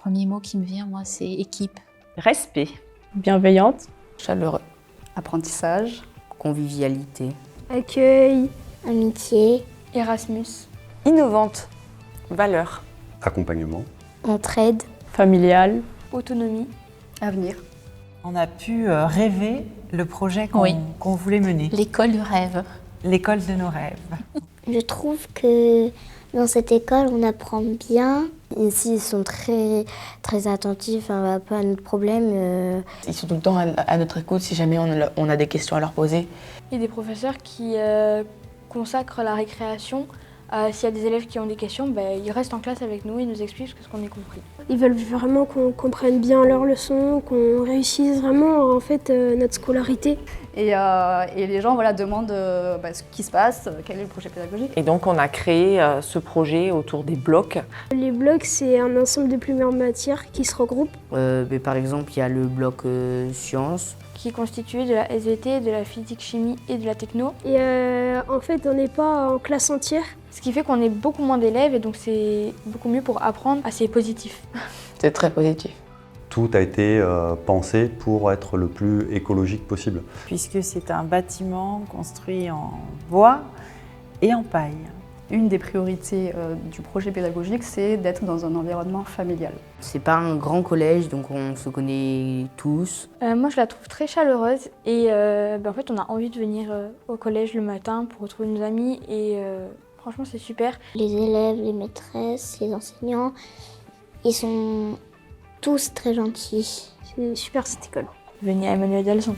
premier mot qui me vient, moi, c'est équipe. Respect. Bienveillante. Chaleureux. Apprentissage. Convivialité. Accueil. Amitié. Erasmus. Innovante. Valeur. Accompagnement. Entraide. Familiale. Autonomie. Avenir. On a pu rêver le projet qu'on voulait mener. L'école du rêve. L'école de nos rêves. Je trouve que dans cette école, on apprend bien. Ici, ils sont très attentifs un peu à notre problème. Ils sont tout le temps à notre écoute si jamais on a des questions à leur poser. Et des professeurs qui consacrent la récréation. S'il y a des élèves qui ont des questions, ils restent en classe avec nous et nous expliquent ce qu'on a compris. Ils veulent vraiment qu'on comprenne bien leurs leçons, qu'on réussisse vraiment notre scolarité. Et les gens demandent ce qui se passe, quel est le projet pédagogique. Et donc on a créé ce projet autour des blocs. Les blocs, c'est un ensemble de plusieurs matières qui se regroupent. Par exemple, il y a le bloc sciences. Qui est constitué de la SVT, de la physique-chimie et de la techno. Et en fait, on n'est pas en classe entière. Ce qui fait qu'on est beaucoup moins d'élèves et donc c'est beaucoup mieux pour apprendre. C'est positif. C'est très positif. Tout a été pensé pour être le plus écologique possible. Puisque c'est un bâtiment construit en bois et en paille. Une des priorités du projet pédagogique, c'est d'être dans un environnement familial. C'est pas un grand collège, donc on se connaît tous. Moi, je la trouve très chaleureuse et en fait, on a envie de venir au collège le matin pour retrouver nos amis et franchement, c'est super. Les élèves, les maîtresses, les enseignants, ils sont tous très gentils. C'est super cette école. Venez à Emmanuel Dalzon.